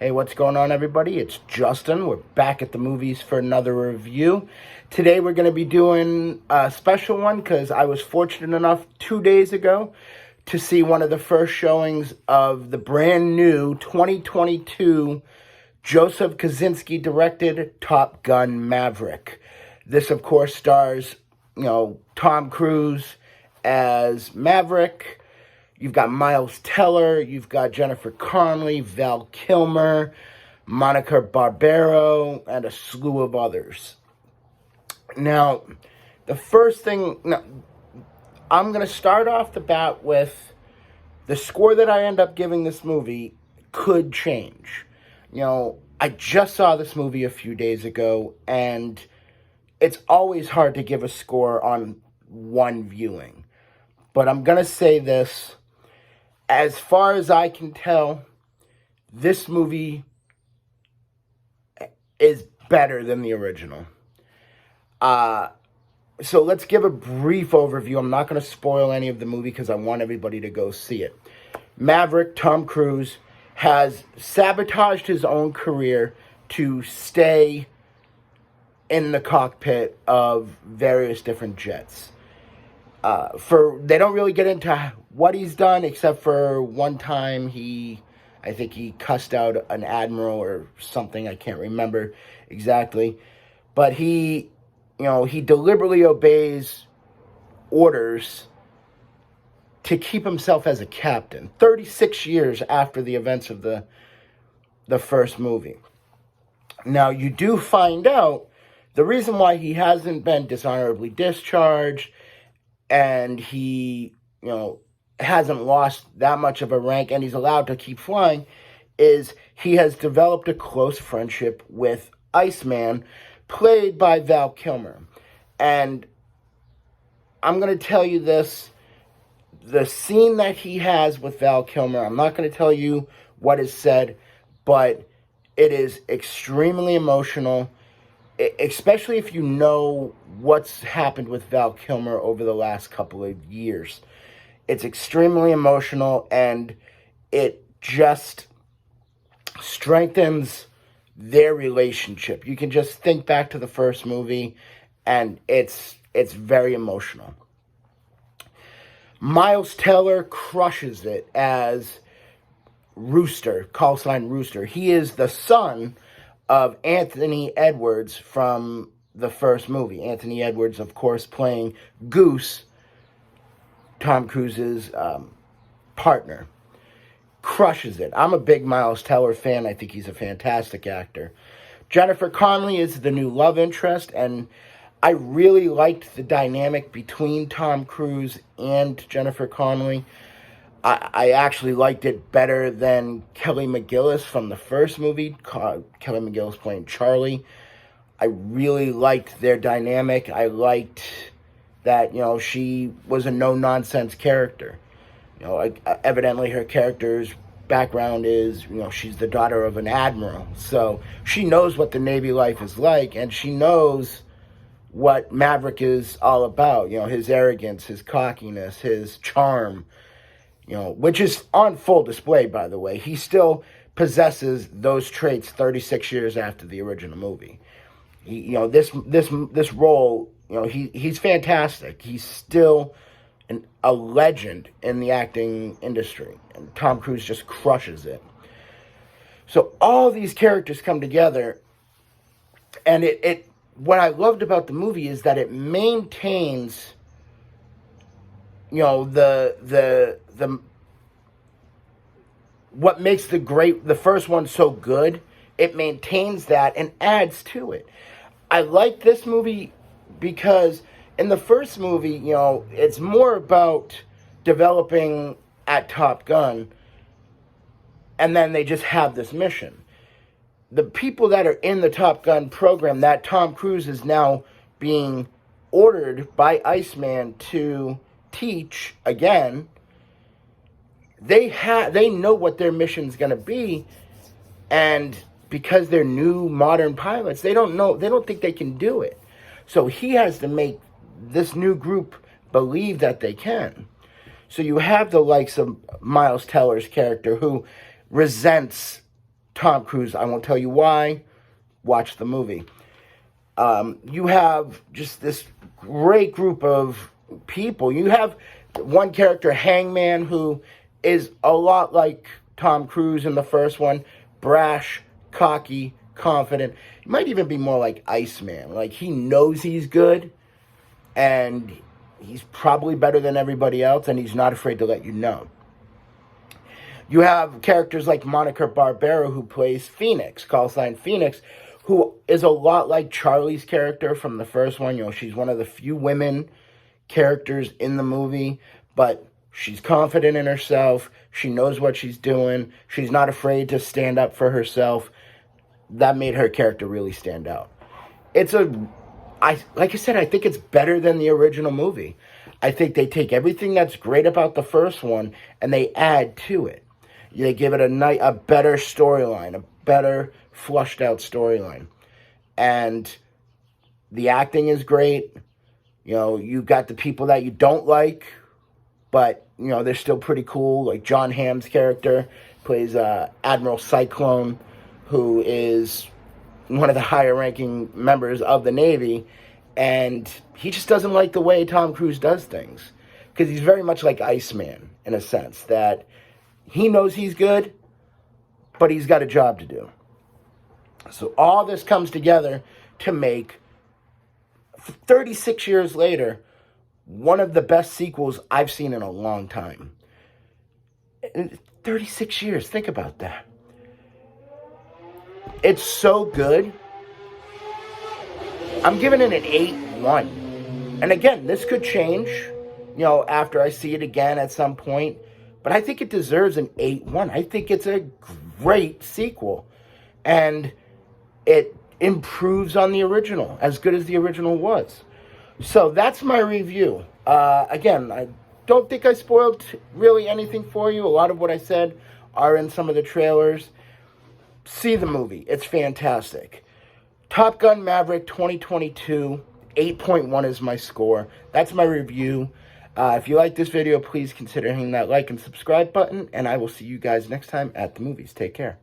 Hey, what's going on, everybody? It's Justin. We're back at the movies for another review. Today we're going to be doing a special one because I was fortunate enough 2 days ago to see one of the first showings of the brand new 2022 Joseph Kosinski directed Top Gun Maverick. This, of course, stars, Tom Cruise as Maverick. You've got Miles Teller, you've got Jennifer Connelly, Val Kilmer, Monica Barbaro, and a slew of others. Now, the first thing, I'm going to start off the bat with the score that I end up giving this movie could change. I just saw this movie a few days ago, and it's always hard to give a score on one viewing. But I'm going to say this. As far as I can tell, this movie is better than the original. So let's give a brief overview. I'm not going to spoil any of the movie because I want everybody to go see it. Maverick, Tom Cruise, has sabotaged his own career to stay in the cockpit of various different jets. They don't really get into what he's done, except for one time I think he cussed out an admiral or something. I can't remember exactly, but he deliberately obeys orders to keep himself as a captain 36 years after the events of the first movie. Now, you do find out the reason why he hasn't been dishonorably discharged and he, hasn't lost that much of a rank and he's allowed to keep flying is he has developed a close friendship with Iceman, played by Val Kilmer. And I'm going to tell you this, the scene that he has with Val Kilmer, I'm not going to tell you what is said, but it is extremely emotional, especially if you know what's happened with Val Kilmer over the last couple of years. It's extremely emotional, and it just strengthens their relationship. You can just think back to the first movie, and it's very emotional. Miles Teller crushes it as Rooster, call sign Rooster. He is the son of Anthony Edwards from the first movie. Anthony Edwards, of course, playing Goose, Tom Cruise's partner. Crushes it. I'm a big Miles Teller fan. I think he's a fantastic actor. Jennifer Connelly is the new love interest, and I really liked the dynamic between Tom Cruise and Jennifer Connelly. I actually liked it better than Kelly McGillis from the first movie. Kelly McGillis playing Charlie. I really liked their dynamic. I liked that, she was a no-nonsense character. Evidently her character's background is, she's the daughter of an admiral. So she knows what the Navy life is like, and she knows what Maverick is all about. His arrogance, his cockiness, his charm, which is on full display, by the way. He still possesses those traits 36 years after the original movie. This role, he's fantastic. He's still a legend in the acting industry, and Tom Cruise just crushes it. So all these characters come together, and what I loved about the movie is that it maintains, the what makes the first one so good. It maintains that and adds to it. I like this movie because in the first movie, it's more about developing at Top Gun, and then they just have this mission. The people that are in the Top Gun program that Tom Cruise is now being ordered by Iceman to teach again, they know what their mission's going to be, and because they're new modern pilots, they don't think they can do it. So he has to make this new group believe that they can. So you have the likes of Miles Teller's character, who resents Tom Cruise. I won't tell you why. Watch the movie. You have just this great group of people. You have one character, Hangman, who is a lot like Tom Cruise in the first one. Brash, cocky, confident. He might even be more like Iceman. Like, he knows he's good, and he's probably better than everybody else, and he's not afraid to let you know. You have characters like Monica Barbera, who plays Phoenix, call sign Phoenix, who is a lot like Charlie's character from the first one. You know, she's one of the few women characters in the movie, but she's confident in herself. She knows what she's doing. She's not afraid to stand up for herself. That made her character really stand out. Like I said, I think it's better than the original movie. I think they take everything that's great about the first one and they add to it. They give it a better storyline, a better flushed out storyline. And the acting is great. You know, you got the people that you don't like, but, you know, they're still pretty cool. Like John Hamm's character plays Admiral Cyclone, who is one of the higher ranking members of the Navy. And he just doesn't like the way Tom Cruise does things. Because he's very much like Iceman, in a sense, that he knows he's good, but he's got a job to do. So all this comes together to make, 36 years later, one of the best sequels I've seen in a long time. 36 years, think about that. It's so good. I'm giving it an 8-1. And again, this could change, you know, after I see it again at some point. But I think it deserves an 8-1. I think it's a great sequel. And it improves on the original, as good as the original was. So that's my review. Again, I don't think I spoiled really anything for you. A lot of what I said are in some of the trailers. See the movie. It's fantastic. Top Gun Maverick 2022, 8.1 is my score. That's my review. If you like this video, please consider hitting that like and subscribe button, and I will see you guys next time at the movies. Take care.